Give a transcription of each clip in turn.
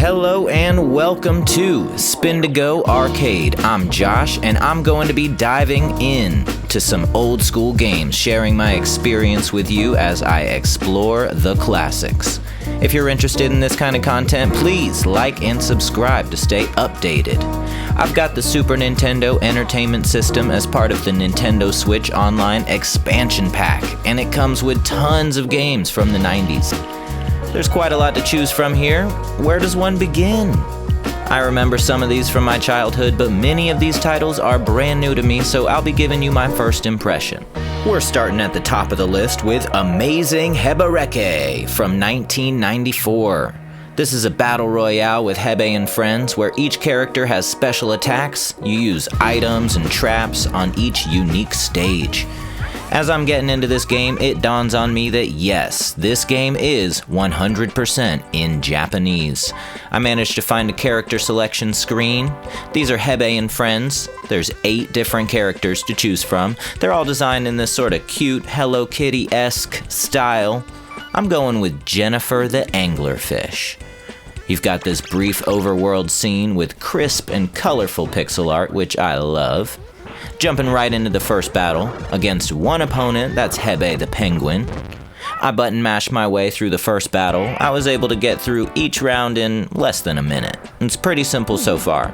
Hello and welcome to Spindigo Arcade. I'm Josh and I'm going to be diving in to some old school games, sharing my experience with you as I explore the classics. If you're interested in this kind of content, please like and subscribe to stay updated. I've got the Super Nintendo Entertainment System as part of the Nintendo Switch Online expansion pack, and it comes with tons of games from the 90s. There's quite a lot to choose from here. Where does one begin? I remember some of these from my childhood, but many of these titles are brand new to me, so I'll be giving you my first impression. We're starting at the top of the list with Amazing Hebereke from 1994. This is a battle royale with Hebe and friends where each character has special attacks. You use items and traps on each unique stage. As I'm getting into this game, it dawns on me that yes, this game is 100% in Japanese. I managed to find a character selection screen. These are Hebe and friends. There's 8 different characters to choose from. They're all designed in this sort of cute Hello Kitty-esque style. I'm going with Jennifer the Anglerfish. You've got this brief overworld scene with crisp and colorful pixel art, which I love. Jumping right into the first battle, against one opponent, that's Hebe the Penguin. I button mashed my way through the first battle. I was able to get through each round in less than a minute. It's pretty simple so far.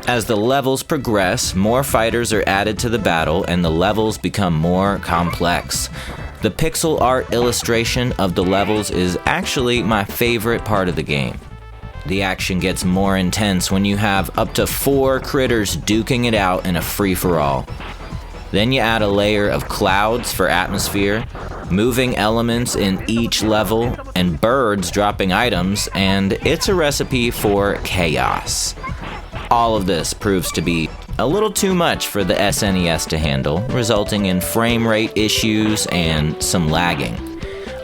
As the levels progress, more fighters are added to the battle and the levels become more complex. The pixel art illustration of the levels is actually my favorite part of the game. The action gets more intense when you have up to 4 critters duking it out in a free-for-all. Then you add a layer of clouds for atmosphere, moving elements in each level, and birds dropping items, and it's a recipe for chaos. All of this proves to be a little too much for the SNES to handle, resulting in frame rate issues and some lagging.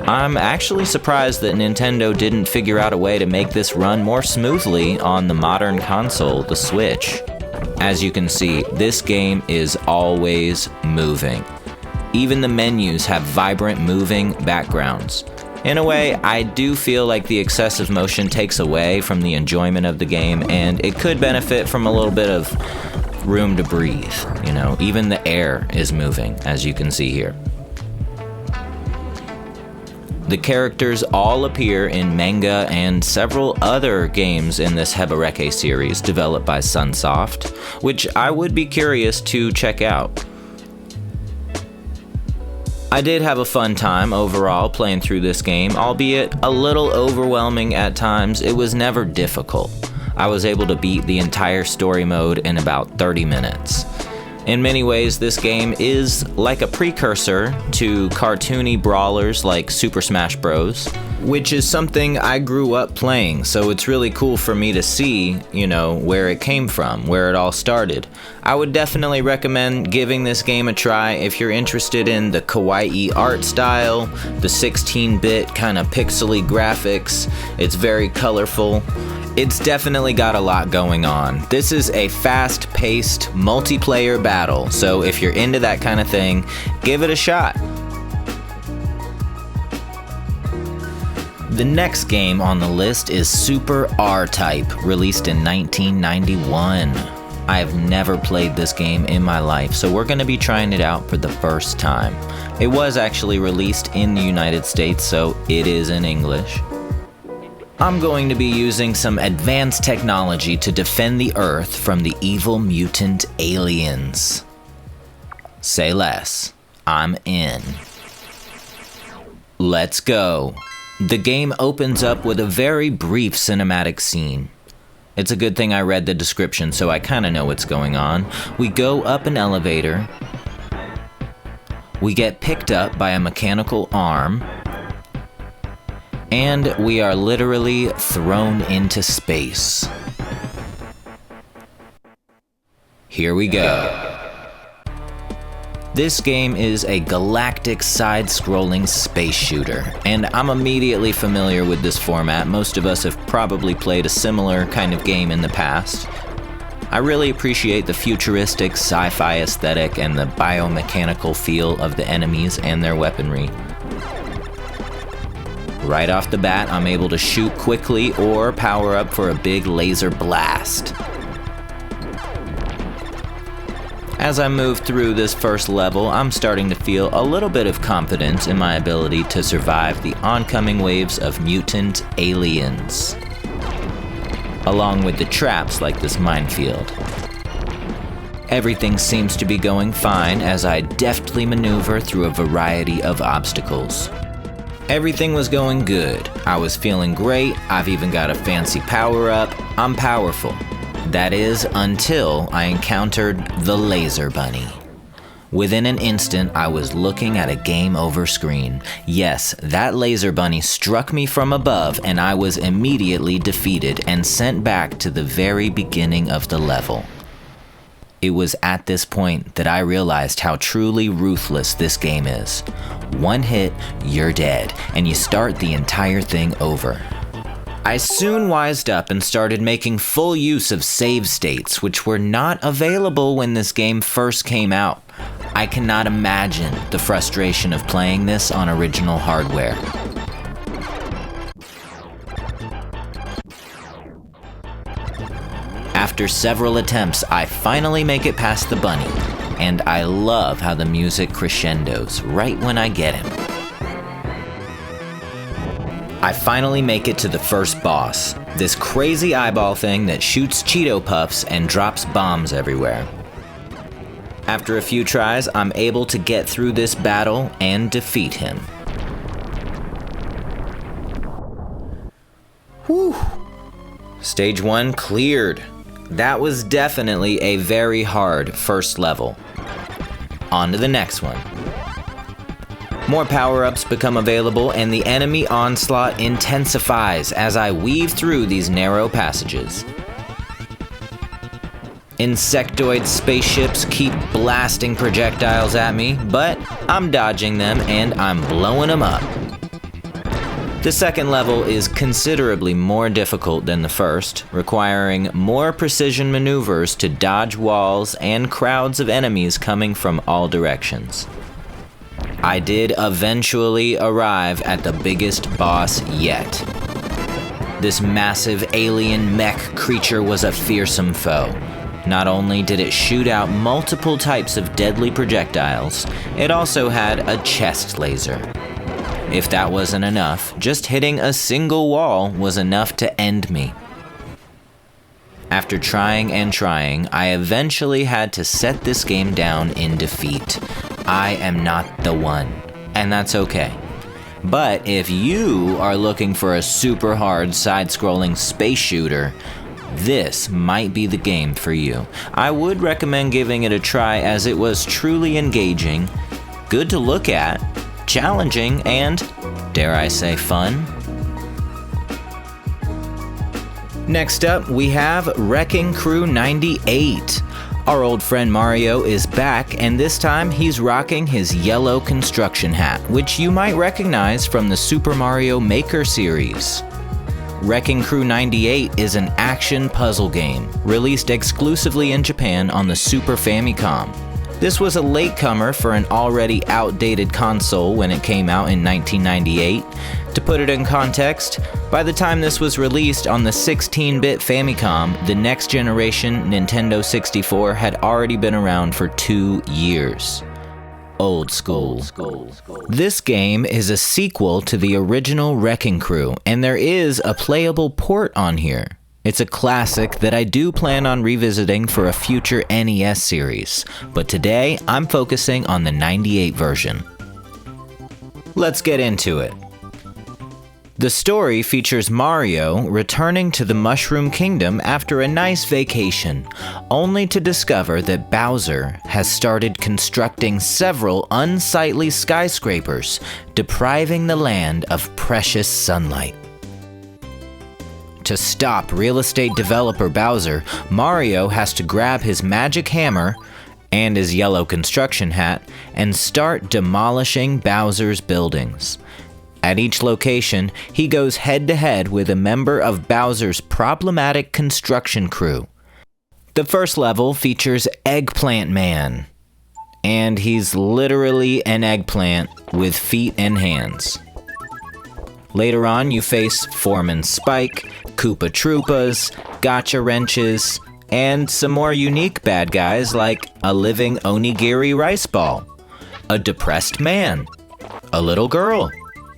I'm actually surprised that Nintendo didn't figure out a way to make this run more smoothly on the modern console, the Switch. As you can see, this game is always moving. Even the menus have vibrant moving backgrounds. In a way, I do feel like the excessive motion takes away from the enjoyment of the game, and it could benefit from a little bit of room to breathe. Even the air is moving, as you can see here. The characters all appear in manga and several other games in this Hebereke series developed by Sunsoft, which I would be curious to check out. I did have a fun time overall playing through this game, albeit a little overwhelming at times. It was never difficult. I was able to beat the entire story mode in about 30 minutes. In many ways, this game is like a precursor to cartoony brawlers like Super Smash Bros., which is something I grew up playing, so it's really cool for me to see, where it came from, where it all started. I would definitely recommend giving this game a try if you're interested in the kawaii art style, the 16-bit kind of pixely graphics. It's very colorful. It's definitely got a lot going on. This is a fast-paced multiplayer battle, so if you're into that kind of thing, give it a shot. The next game on the list is Super R-Type, released in 1991. I have never played this game in my life, so we're going to be trying it out for the first time. It was actually released in the United States, so it is in English. I'm going to be using some advanced technology to defend the Earth from the evil mutant aliens. Say less. I'm in. Let's go. The game opens up with a very brief cinematic scene. It's a good thing I read the description, so I kind of know what's going on. We go up an elevator. We get picked up by a mechanical arm. And we are literally thrown into space. Here we go. This game is a galactic side-scrolling space shooter, and I'm immediately familiar with this format. Most of us have probably played a similar kind of game in the past. I really appreciate the futuristic sci-fi aesthetic and the biomechanical feel of the enemies and their weaponry. Right off the bat, I'm able to shoot quickly or power up for a big laser blast. As I move through this first level, I'm starting to feel a little bit of confidence in my ability to survive the oncoming waves of mutant aliens, along with the traps like this minefield. Everything seems to be going fine as I deftly maneuver through a variety of obstacles. Everything was going good. I was feeling great. I've even got a fancy power-up. I'm powerful. That is, until I encountered the laser bunny. Within an instant, I was looking at a game over screen. Yes, that laser bunny struck me from above and I was immediately defeated and sent back to the very beginning of the level. It was at this point that I realized how truly ruthless this game is. One hit, you're dead, and you start the entire thing over. I soon wised up and started making full use of save states, which were not available when this game first came out. I cannot imagine the frustration of playing this on original hardware. After several attempts, I finally make it past the bunny, and I love how the music crescendos right when I get him. I finally make it to the first boss, this crazy eyeball thing that shoots Cheeto Puffs and drops bombs everywhere. After a few tries, I'm able to get through this battle and defeat him. Whew! Stage 1 cleared. That was definitely a very hard first level. On to the next one. More power-ups become available and the enemy onslaught intensifies as I weave through these narrow passages. Insectoid spaceships keep blasting projectiles at me, but I'm dodging them and I'm blowing them up. The second level is considerably more difficult than the first, requiring more precision maneuvers to dodge walls and crowds of enemies coming from all directions. I did eventually arrive at the biggest boss yet. This massive alien mech creature was a fearsome foe. Not only did it shoot out multiple types of deadly projectiles, it also had a chest laser. If that wasn't enough, just hitting a single wall was enough to end me. After trying and trying, I eventually had to set this game down in defeat. I am not the one, and that's okay. But if you are looking for a super hard side-scrolling space shooter, this might be the game for you. I would recommend giving it a try as it was truly engaging, good to look at, challenging, and, dare I say, fun. Next up, we have Wrecking Crew 98. Our old friend Mario is back, and this time he's rocking his yellow construction hat, which you might recognize from the Super Mario Maker series. Wrecking Crew 98 is an action puzzle game, released exclusively in Japan on the Super Famicom. This was a latecomer for an already outdated console when it came out in 1998. To put it in context, by the time this was released on the 16-bit Famicom, the next generation Nintendo 64 had already been around for 2 years. Old school. This game is a sequel to the original Wrecking Crew, and there is a playable port on here. It's a classic that I do plan on revisiting for a future NES series, but today I'm focusing on the 98 version. Let's get into it. The story features Mario returning to the Mushroom Kingdom after a nice vacation, only to discover that Bowser has started constructing several unsightly skyscrapers, depriving the land of precious sunlight. To stop real estate developer Bowser, Mario has to grab his magic hammer and his yellow construction hat and start demolishing Bowser's buildings. At each location, he goes head-to-head with a member of Bowser's problematic construction crew. The first level features Eggplant Man, and he's literally an eggplant with feet and hands. Later on, you face Foreman Spike, Koopa Troopas, Gotcha Wrenches, and some more unique bad guys like a living onigiri rice ball, a depressed man, a little girl,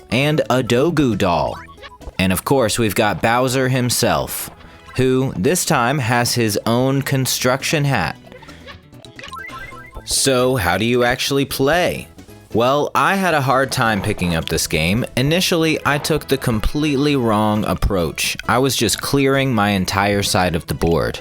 and a Dogu doll. And of course, we've got Bowser himself, who this time has his own construction hat. So how do you actually play? Well, I had a hard time picking up this game. Initially, I took the completely wrong approach. I was just clearing my entire side of the board.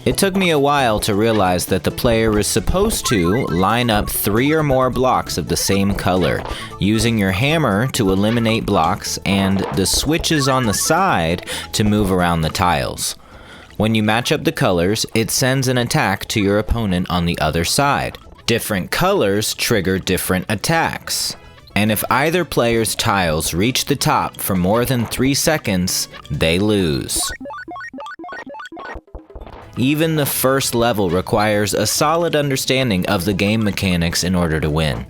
It took me a while to realize that the player is supposed to line up 3 or more blocks of the same color, using your hammer to eliminate blocks and the switches on the side to move around the tiles. When you match up the colors, it sends an attack to your opponent on the other side. Different colors trigger different attacks. And if either player's tiles reach the top for more than 3 seconds, they lose. Even the first level requires a solid understanding of the game mechanics in order to win.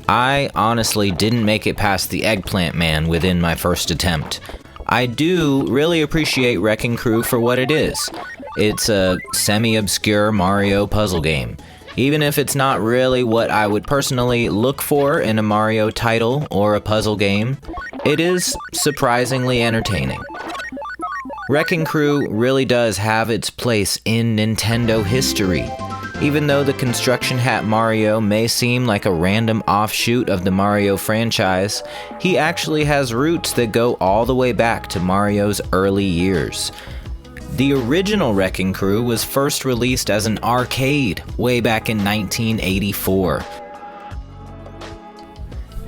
I honestly didn't make it past the Eggplant Man within my first attempt. I do really appreciate Wrecking Crew for what it is. It's a semi-obscure Mario puzzle game. Even if it's not really what I would personally look for in a Mario title or a puzzle game, it is surprisingly entertaining. Wrecking Crew really does have its place in Nintendo history. Even though the Construction Hat Mario may seem like a random offshoot of the Mario franchise, he actually has roots that go all the way back to Mario's early years. The original Wrecking Crew was first released as an arcade way back in 1984.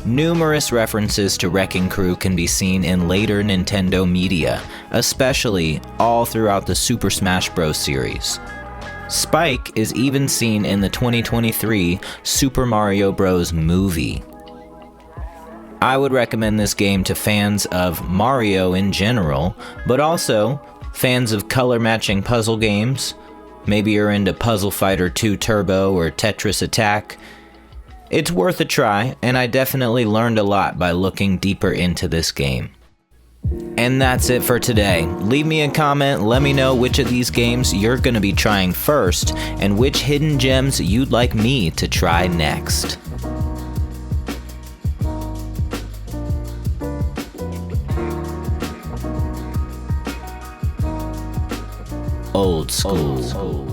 Numerous references to Wrecking Crew can be seen in later Nintendo media, especially all throughout the Super Smash Bros. Series. Spike is even seen in the 2023 Super Mario Bros. Movie. I would recommend this game to fans of Mario in general, but also fans of color-matching puzzle games. Maybe you're into Puzzle Fighter 2 Turbo or Tetris Attack. It's worth a try, and I definitely learned a lot by looking deeper into this game. And that's it for today. Leave me a comment, let me know which of these games you're going to be trying first, and which hidden gems you'd like me to try next. Old school.